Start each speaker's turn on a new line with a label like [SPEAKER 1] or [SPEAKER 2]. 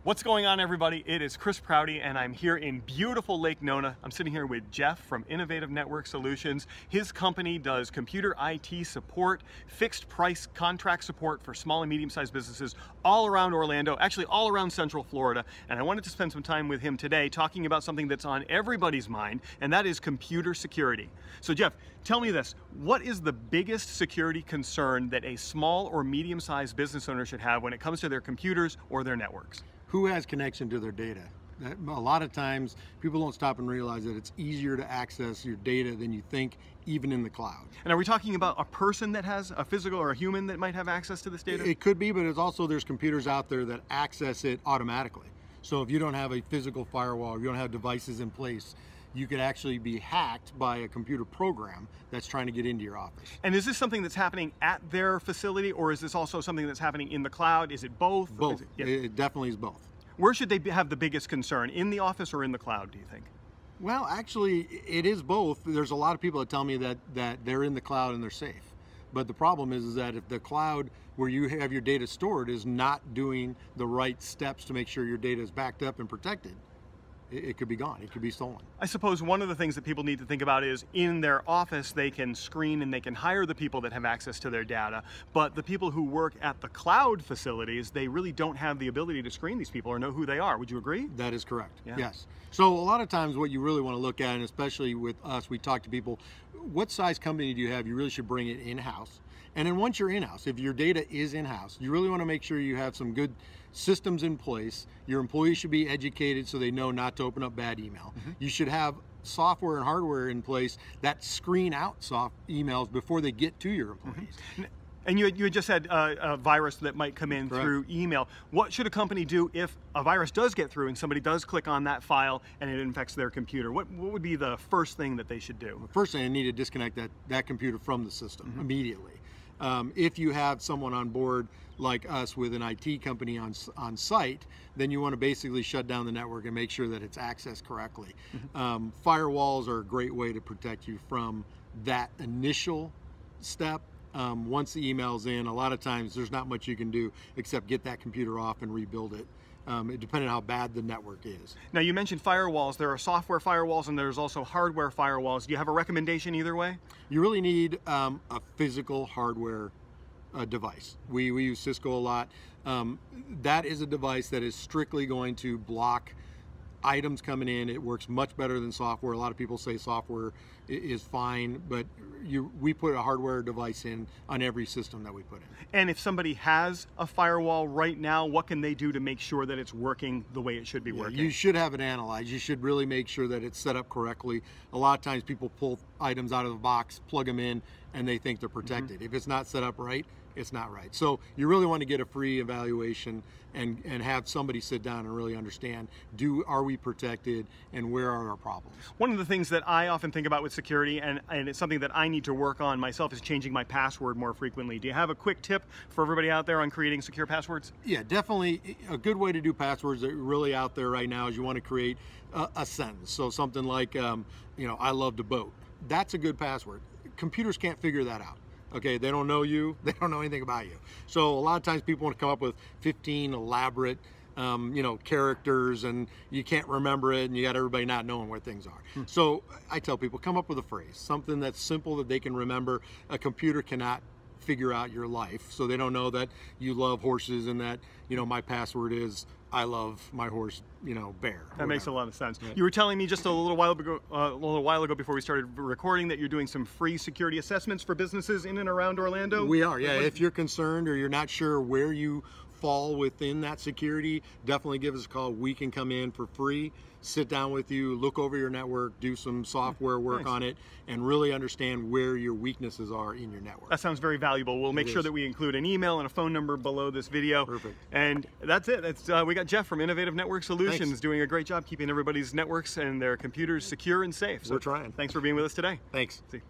[SPEAKER 1] What's going on, everybody? It is Chris Prouty, and I'm here in beautiful Lake Nona. I'm sitting here with Jeff from Innovative Network Solutions. His company does computer IT support, fixed price contract support for small and medium-sized businesses all around Orlando, actually all around Central Florida. And I wanted to spend some time with him today talking about something that's on everybody's mind, and that is computer security. So Jeff, tell me this, what is the biggest security concern that a small or medium-sized business owner should have when it comes to their computers or their networks?
[SPEAKER 2] Who has connection to their data? A lot of times people don't stop and realize that it's easier to access your data than you think, even in the cloud.
[SPEAKER 1] And are we talking about a person that has a physical or a human that might have access to this data?
[SPEAKER 2] It could be, but it's also there's computers out there that access it automatically. So if you don't have a physical firewall, or you don't have devices in place, you could actually be hacked by a computer program that's trying to get into your office.
[SPEAKER 1] And is this something that's happening at their facility, or is this also something that's happening in the cloud? Is it both?
[SPEAKER 2] Both. It definitely is both.
[SPEAKER 1] Where should they have the biggest concern, in the office or in the cloud, do you think?
[SPEAKER 2] Well, actually, it is both. There's a lot of people that tell me that they're in the cloud and they're safe. But the problem is that if the cloud where you have your data stored is not doing the right steps to make sure your data is backed up and protected, it could be gone, it could be stolen.
[SPEAKER 1] I suppose one of the things that people need to think about is in their office they can screen and they can hire the people that have access to their data, but the people who work at the cloud facilities, they really don't have the ability to screen these people or know who they are. Would you agree?
[SPEAKER 2] That is correct,
[SPEAKER 1] yeah.
[SPEAKER 2] Yes. So a lot of times what you really want to look at, and especially with us, we talk to people, what size company do you have? You really should bring it in-house. And then once you're in-house, if your data is in-house, you really want to make sure you have some good systems in place. Your employees should be educated so they know not to open up bad email. You should have software and hardware in place that screen out soft emails before they get to your employees.
[SPEAKER 1] And you had just said a virus that might come in through email. What should a company do if a virus does get through and somebody does click on that file and it infects their computer? What would be the first thing that they should do?
[SPEAKER 2] The first thing, they need to disconnect that computer from the system immediately. If you have someone on board like us with an IT company on site, then you want to basically shut down the network and make sure that it's accessed correctly. Firewalls are a great way to protect you from that initial step. Once the email's in, a lot of times there's not much you can do except get that computer off and rebuild it. Depending on how bad the network is.
[SPEAKER 1] Now you mentioned firewalls. There are software firewalls and there's also hardware firewalls. Do you have a recommendation either way?
[SPEAKER 2] You really need a physical hardware device. We use Cisco a lot. That is a device that is strictly going to block items coming in. It works much better than software. A lot of people say software is fine, but we put a hardware device in on every system that we put in.
[SPEAKER 1] And if somebody has a firewall right now, what can they do to make sure that it's working the way it should be working?
[SPEAKER 2] You should have it analyzed. You should really make sure that it's set up correctly. A lot of times people pull items out of the box, plug them in, and they think they're protected. If it's not set up right, it's not right. So you really want to get a free evaluation and have somebody sit down and really understand, are we protected and where are our problems?
[SPEAKER 1] One of the things that I often think about with security, and it's something that I need to work on myself, is changing my password more frequently. Do you have a quick tip for everybody out there on creating secure passwords?
[SPEAKER 2] Yeah, definitely. A good way to do passwords that are really out there right now is you want to create a sentence. So something like, I love to boat. That's a good password. Computers can't figure that out. Okay, they don't know you, they don't know anything about you. So a lot of times people want to come up with 15 elaborate characters, and you can't remember it, and you got everybody not knowing where things are. So I tell people, come up with a phrase, something that's simple that they can remember. A computer cannot figure out your life, so they don't know that you love horses and that, my password is I love my horse, Bear.
[SPEAKER 1] That makes a lot of sense.
[SPEAKER 2] Yeah.
[SPEAKER 1] You were telling me just a little while ago before we started recording that you're doing some free security assessments for businesses in and around Orlando.
[SPEAKER 2] We are, yeah. If you're concerned or you're not sure where you fall within that security, definitely give us a call. We can come in for free, sit down with you, look over your network, do some software work on it, and really understand where your weaknesses are in your network.
[SPEAKER 1] That sounds very valuable. We'll make sure that we include an email and a phone number below this video.
[SPEAKER 2] Perfect.
[SPEAKER 1] And that's it. We got Jeff from Innovative Network Solutions doing a great job keeping everybody's networks and their computers secure and safe. So
[SPEAKER 2] we're trying.
[SPEAKER 1] Thanks for being with us today.
[SPEAKER 2] Thanks.
[SPEAKER 1] See you.